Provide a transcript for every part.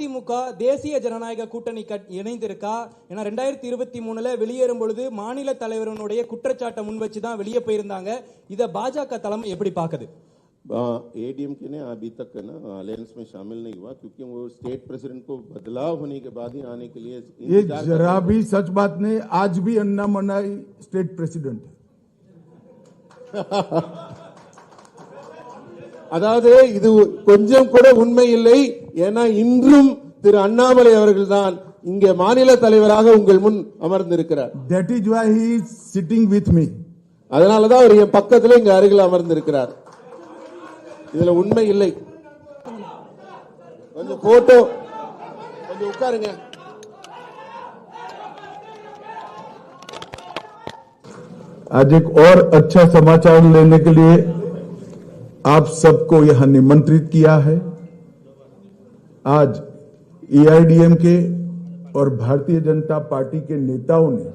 அதிமுக தேசிய ஜனநாயக கூட்டணி இணைந்திருக்கா? ஏன்னா 2023 வெளியேறும் பொழுது மாநில தலைவருடைய குற்றச்சாட்டை முன் வச்சு தான் வெளியே போயிருந்தாங்க. இத பாஜக தலைமை எப்படி பாக்குது? एडीएमके ने अभी तक ना अलायंस में शामिल नहीं हुआ क्योंकि वो स्टेट प्रेसिडेंट को बदलाव होने के बाद ही आने के लिए ये जरा भी सच बात नहीं. आज भी अन्ना मनाई स्टेट प्रेसिडेंट அதாவது இது கொஞ்சம் கூட உண்மை இல்லை. ஏன்னா இன்றும் திரு அண்ணாமலை அவர்கள்தான் இங்கே மாநில தலைவராக உங்கள் முன் அமர்ந்திருக்கிறார். That is why he is sitting with me. அதனாலதான் அவர் என் பக்கத்துல இங்க அருகில் அமர்ந்திருக்கிறார். இதுல உண்மை இல்லை. கொஞ்சம் போட்டோ கொஞ்சம் உட்காருங்க. आज एक और अच्छा समाचार लेने के लिए आप सबको यहां निमंत्रित किया है. आज एआईडीएमके और भारतीय जनता पार्टी के नेताओं ने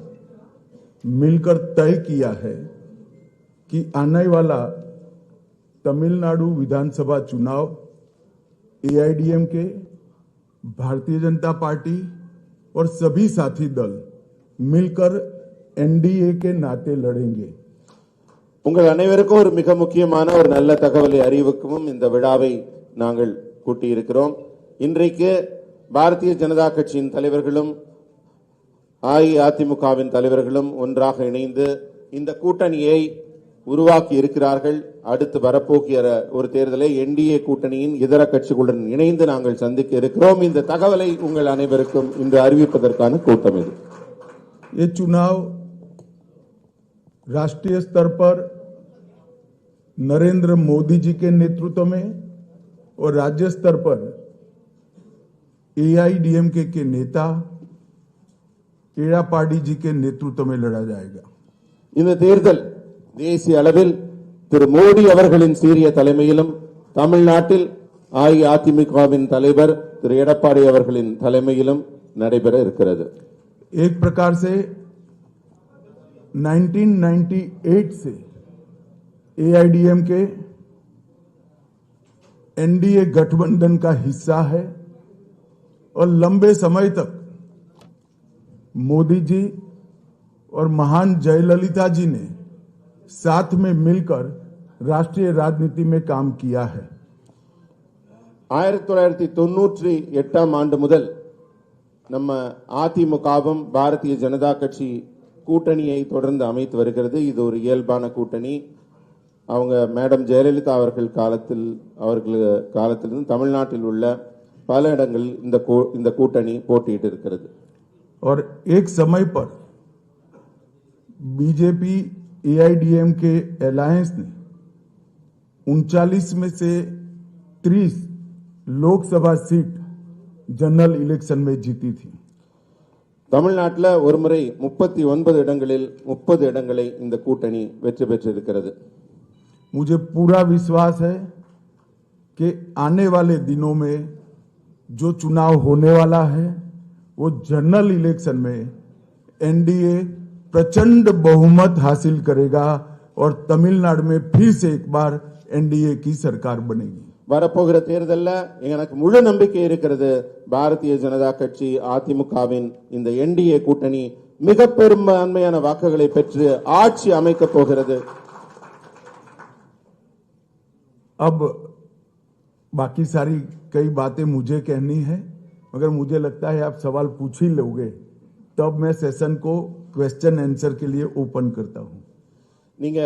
मिलकर तय किया है कि आने वाला तमिलनाडु विधानसभा चुनाव एआईडीएमके, भारतीय जनता पार्टी और सभी साथी दल मिलकर एनडीए के नाते लड़ेंगे. உங்கள் அனைவருக்கும் ஒரு மிக முக்கியமான ஒரு நல்ல தகவலை அறிவிக்கவும் இந்த விழாவை நாங்கள் கூட்டியிருக்கிறோம். இன்றைக்கு பாரதிய ஜனதா கட்சியின் தலைவர்களும் அஇஅதிமுகவின் தலைவர்களும் ஒன்றாக இணைந்து இந்த கூட்டணியை உருவாக்கி இருக்கிறார்கள். அடுத்து வரப்போகிற ஒரு தேர்தலை என்டிஏ கூட்டணியின் இதர கட்சிகளுடன் இணைந்து நாங்கள் சந்திக்க இருக்கிறோம். இந்த தகவலை உங்கள் அனைவருக்கும் இன்று அறிவிப்பதற்கான கூட்டம் இது. ये चुनाव राष्ट्रीय स्तर पर नरेंद्र मोदी जी के नेतृत्व में और राज्य स्तर पर एआईडीएमके के नेता एड़ापाडी जी के नेतृत्व में लड़ा जाएगा. இந்த தேர்தல் தேசிய அளவில் திரு மோடி அவர்களின் சீரிய தலைமையிலும் தமிழ்நாட்டில் அஇஅதிமுகவின் தலைவர் திரு எடப்பாடி அவர்களின் தலைமையிலும் நடைபெற இருக்கிறது. एक प्रकार से 1998 से एआईडीएमके एनडीए गठबंधन का हिस्सा है और लंबे समय तक मोदी जी और महान जयललिता जी ने साथ में मिलकर राष्ट्रीय राजनीति में काम किया है. 1998 ஆண்டு முதல் நம்ம அதிமுகவும் பாரதிய ஜனதா கட்சி கூட்டணியை தொடர்ந்து அமைத்து வருகிறது. இது ஒரு இயல்பான கூட்டணி. அவங்க மேடம் ஜெயலலிதா அவர்கள் காலத்திலிருந்து தமிழ்நாட்டில் உள்ள பல இடங்களில் இந்த கூட்டணி போட்டியிட்டு இருக்கிறது. और एक समय पर बीजेपी एआईडीएम के अलायंस ने 39 में से 30 लोकसभा सीट जनरल इलेक्शन में जीती थी. தமிழ்நாட்டில் ஒருமுறை 39 இடங்களில் 30 இடங்களை இந்த கூட்டணி வெற்றி பெற்றிருக்கிறது. मुझे पूरा विश्वास है कि आने वाले दिनों में जो चुनाव होने वाला है वो जनरल इलेक्शन में एनडीए प्रचंड बहुमत हासिल करेगा और तमिलनाडु में फिर से एक बार एनडीए की सरकार बनेगी. வரப்போகிற தேர்தலில் எனக்கு முழு நம்பிக்கை இருக்கிறது. பாரதிய ஜனதா கட்சி அதிமுகவின் இந்த என்டிஏ கூட்டணி மிக பெரும்பான்மையான வாக்குகளை பெற்று ஆட்சி அமைக்க போகிறது. अब बाकी सारी कई बातें मुझे कहनी है, मगर मुझे लगता है आप सवाल पूछ ही लोगे तब मैं सेशन को क्वेश्चन आंसर के लिए ओपन करता हूं. நீங்க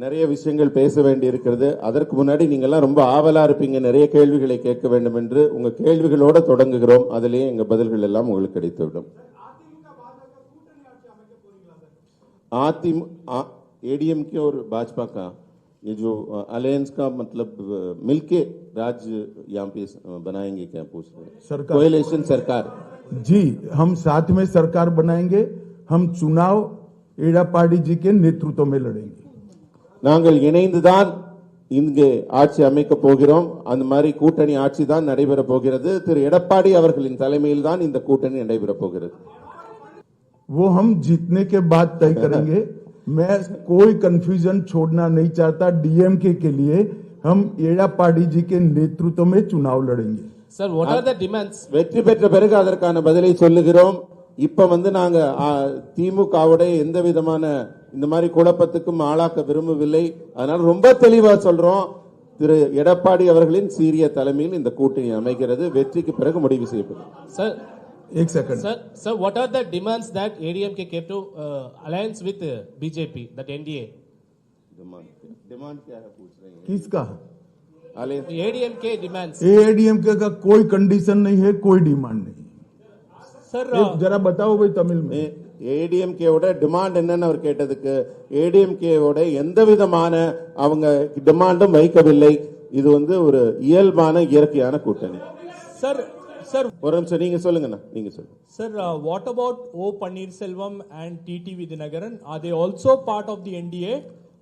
நிறைய விஷயங்கள் பேச வேண்டி இருக்கிறது. அதற்கு முன்னாடி நீங்க எல்லாம் ரொம்ப ஆவலா இருப்பீங்க, நிறைய கேள்விகளை கேட்க வேண்டும் என்று. உங்க கேள்விகளோட தொடங்குகிறோம். அதிலேயே எங்க பதில்கள் எல்லாம் உங்களுக்கு கிடைத்துவிடும். एडीएमके और भाजपा का ये जो अलायंस का मतलब मिलके राज्य यहाँ पे बनाएंगे क्या पूछ रहे हैं? सरकार, कोएलिशन सरकार. जी, हम साथ में सरकार बनाएंगे. हम चुनाव एड़ापाडी जी के नेतृत्व में लड़ेंगे. நாங்கள் இணைந்துதான் இங்கே ஆட்சி அமைக்க போகிறோம். அந்த மாதிரி கூட்டணி ஆட்சி தான் நடைபெற போகிறது. திரு எடப்பாடி அவர்களின் தலைமையில் தான் இந்த கூட்டணி நடைபெற போகிறது. वो हम जीतने के बाद तय करेंगे. मैं कोई कंफ्यूजन छोड़ना नहीं चाहता. डीएमके के लिए हम एड़ापाडी जी के नेतृत्व में चुनाव लड़ेंगे. Sir, what are the demands? வெற்றி பெற்ற பிறகு அதற்கான பதிலை சொல்லுகிறோம். இப்ப நாங்க திமுகவுடைய எந்த விதமான இந்த மாதிரி குழப்பத்துக்கும் ஆளாக்க விரும்பவில்லை. அதனால ரொம்ப தெளிவா சொல்றோம். திரு எடப்பாடி அவர்களின் சீரிய தலைமையில் இந்த கூட்டணி அமைகிறது. வெற்றிக்கு பிறகு முடிவு செய்யப்படும். Sir, एक second sir, what are the demands that ADMK came to alliance with BJP, that NDA? Demand क्या है पूछ रहे हैं? किसका ADMK demands. एआईडीएमके का कोई कंडीशन नहीं है, कोई डिमांड नहीं। சார் जरा बताओ भाई तमिल में। ஏடிஎம்கேவோட டிமாண்ட் என்னன்னு அவர் கேட்டதுக்கு ஏடிஎம்கேவோட எந்த விதமான அவங்க டிமாண்டும் வைக்கவில்லை. இது ஒரு இயல்பான இயற்கையான கூட்டணி. சார் சார் ஒரு நிமிஷம் நீங்க சொல்லுங்கண்ணா, நீங்க சொல்லுங்க. Sir what about O Panneerselvam and TT Dhinakaran, are they also part of the NDA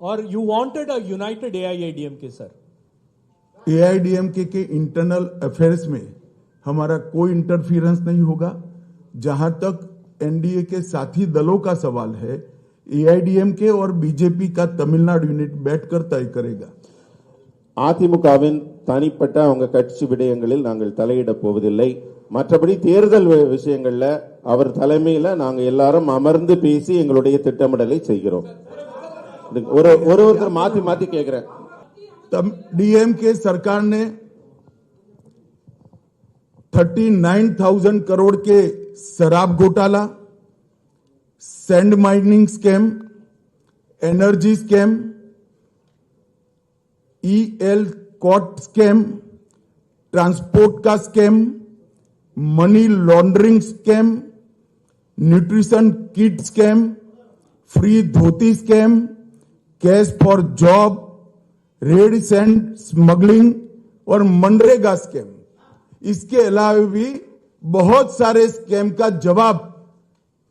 are you wanted a united AIADMK? Sir AIADMK के इंटरनल अफेयर्स में हमारा कोई इंटरफियरेंस नहीं होगा। जहां तक एनडीए के साथी दलों का सवाल है, एआईडीएमके और बीजेपी का तमिलनाडु यूनिट बैठकर तय करेगा। அதிமுகவின் தனிப்பட்ட அவங்க கட்சி விடயங்களில் நாங்கள் தலையிட போவதில்லை. மற்றபடி தேர்தல் விஷயங்கள்ல அவர் தலைமையில நாங்க எல்லாரும் அமர்ந்து பேசி எங்களுடைய திட்டமிடலை செய்கிறோம். ஒருத்தர் மாத்தி மாத்தி கேக்குறேன். डीएमके सरकार ने 39,000 करोड़ के शराब घोटाला, sand mining scam, energy scam, ELCOT scam, transport का scam, money laundering scam, nutrition kit scam, free धोती scam, cash for job, red sand smuggling और मनरेगा स्कैम। इसके अलावा भी बहुत सारे स्कैम का जवाब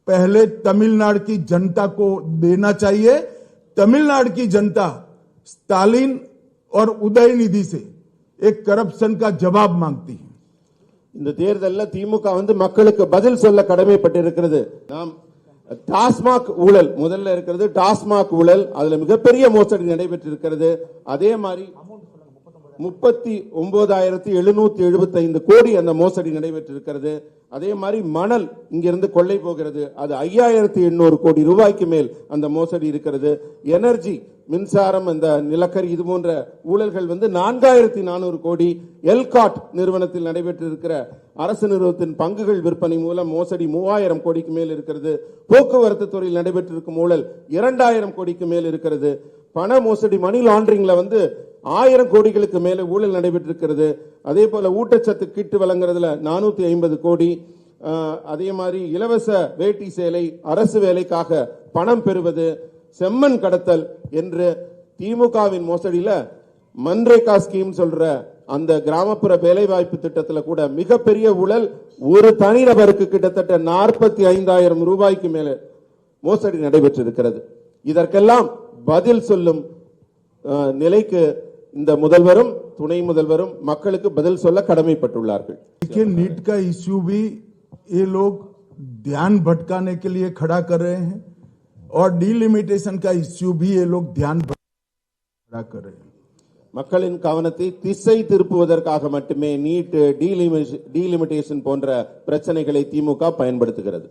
पहले तमिलनाडु की जनता को देना चाहिए। तमिलनाडु की जनता स्टालिन और उदयनिधि से एक करप्शन का जवाब मांगती है। இந்த தேர்தல்ல திமுக மக்களுக்கு பதில் சொல்ல கடமைப்பட்டிருக்கிறது. நாம் டாஸ்மாக் ஊழல் முதல்ல இருக்கிறது. டாஸ்மாக் ஊழல் அதுல மிகப்பெரிய மோசடி நடைபெற்றிருக்கிறது. அதே மாதிரி 39,775 கோடி அந்த மோசடி நடைபெற்றிருக்கிறது. அதே மாதிரி மணல் இங்கிருந்து கொள்ளை போகிறது, அது 5,800 கோடி ரூபாய்க்கு மேல் அந்த மோசடி இருக்கிறது. எனர்ஜி மின்சாரம், அந்த நிலக்கரி, இது போன்ற ஊழல்கள் 4,400 கோடி. எல்காட் நிறுவனத்தில் நடைபெற்றிருக்கிற அரசு நிறுவனத்தின் பங்குகள் விற்பனை மூலம் மோசடி 3,000 கோடிக்கு மேல் இருக்கிறது. போக்குவரத்து துறையில் நடைபெற்றிருக்கும் ஊழல் 2,000 கோடிக்கு மேல் இருக்கிறது. பண மோசடி, மணி லாண்டரிங்ல 1,000 கோடிகளுக்கு மேல ஊழல் நடைபெற்றிருக்கிறது. அதே போல ஊட்டச்சத்து கிட்டு வழங்குறதுல 450 கோடி. அதே மாதிரி இலவச வேட்டி சேலை, அரசு வேலைக்காக பணம் பெறுவது, செம்மண் கடத்தல் என்று திமுகவின் மோசடியில மன்ரேகா ஸ்கீம் சொல்ற அந்த கிராமப்புற வேலைவாய்ப்பு திட்டத்தில் கூட மிகப்பெரிய ஊழல். ஒரு தனிநபருக்கு கிட்டத்தட்ட 45,000 ரூபாய்க்கு மேல மோசடி நடைபெற்றிருக்கிறது. இதற்கெல்லாம் பதில் சொல்லும் நிலைக்கு இந்த முதல்வரும் துணை முதல்வரும் மக்களுக்கு பதில் சொல்ல கடமைப்பட்டுள்ளார்கள். देखिए, नीट का इश्यू भी ये लोग ध्यान भटकाने के लिए खड़ा कर रहे हैं और डीलिमिटेशन का इश्यू भी ये लोग ध्यान खड़ा कर रहे हैं. மக்களின் கவனத்தை திசை திருப்புவதற்காக மட்டுமே நீட், டீலிமிட்டேஷன் போன்ற பிரச்சனைகளை திமுக பயன்படுத்துகிறது.